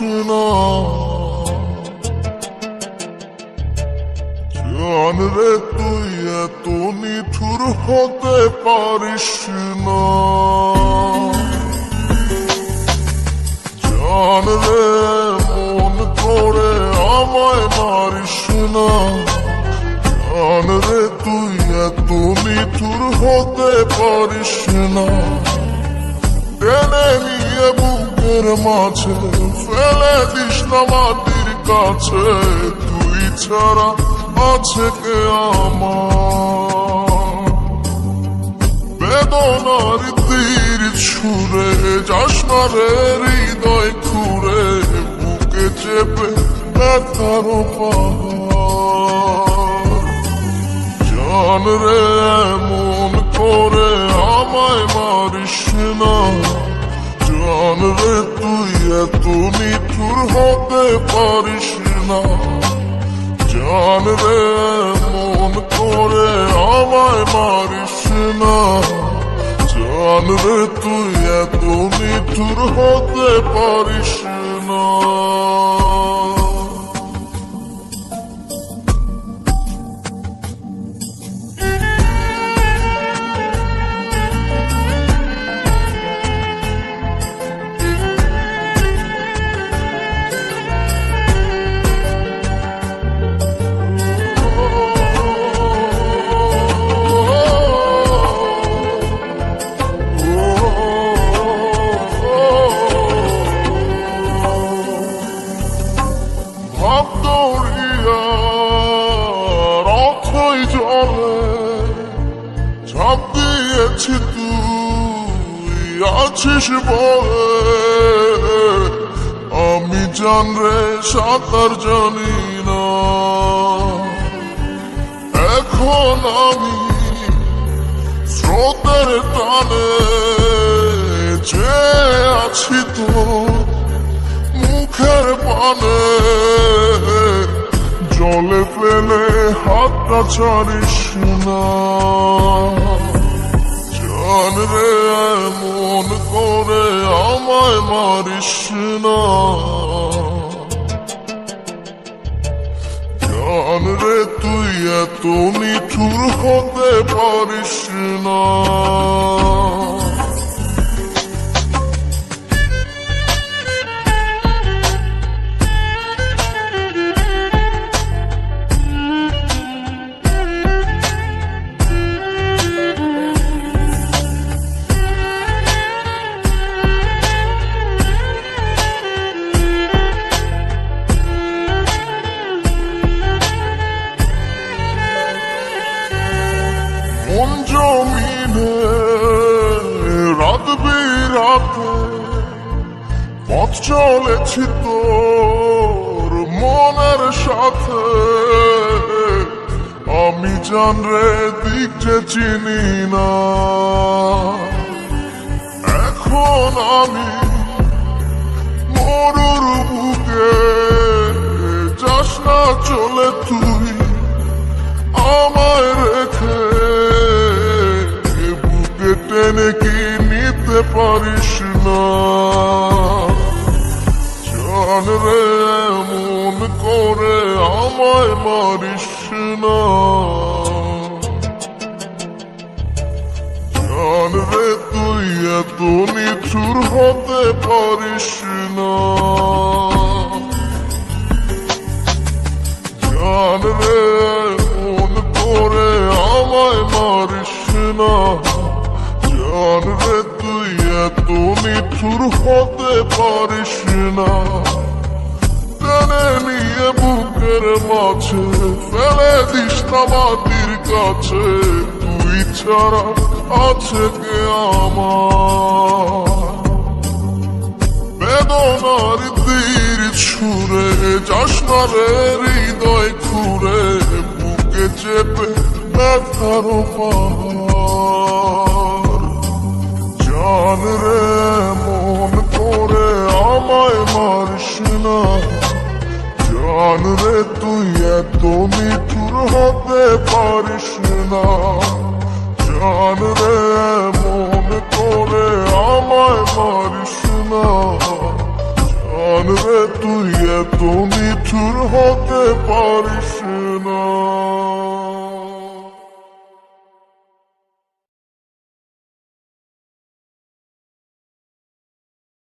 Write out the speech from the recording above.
না। জান রে তুই এত নিঠুর হতে পারিস না। জান রে মন করে আমায় মারিস না। জান রে তুই এত নিঠুর হতে পারিস না। টেনে নিয়ে বুকের মাঝে ফেলে দিস না মাটির কাছে। তুই ছাড়া আছে কে আমার? বেদনার তীর ছুঁড়ে যাস না রে হৃদয় খুঁড়ে, বুকে চেপে ব্যথার পাহাড়। জান রে এমন করে আমায় মারিস না। জান রে তুই এত নিঠুর হতে পারিস না। জান রে মন করে আমায় মারিস না। জান রে তুই এত নিঠুর হতে পারিস না। ঝাঁপ দিয়েছি তুই আছিস বলে, আমি জান রে সাঁতার জানি না। এখন আমি স্রোতের টানে যে আছি তোর মুখের পানে। জলে ফেলে হাতটা ছাড়িস না। জান রে এমন করে আমায় মারিস না। জান রে তুই এত নিঠুর হতে পারিস না। মন জমিনে রাত বিরাতে পথ চলেছি তোর মনের সাথে। আমি জান রে দিক যে চিনি না। এখন আমি মরুর বুকে, যাস না চলে তুই আমায় রেখে। বুকে টেনে কি নিতে পারিস না। জান রে এমন করে আমায় মারিস না। জান রে তুই এত নিঠুর হতে পারিস না। জান রে মন করে আমায় মারিস না। জান রে তুই এত নিঠুর হতে পারিস না। টেনে নিয়ে বুকের মাঝে ফেলে দিস না মাটির কাছে। তুই ছাড়া আছে কে আমার? বেদনার তীর ছুঁড়ে যাস না রে হৃদয় খুঁড়ে, বুকে চেপে ব্যথার পাহাড়। জান রে মন করে আমায় মারিস না। জান রে তুই এত নিঠুর হতে পারিস না। জান রে মন করে আমায় মারিস না। জান রে তুই এত নিঠুর হতে পারিস না।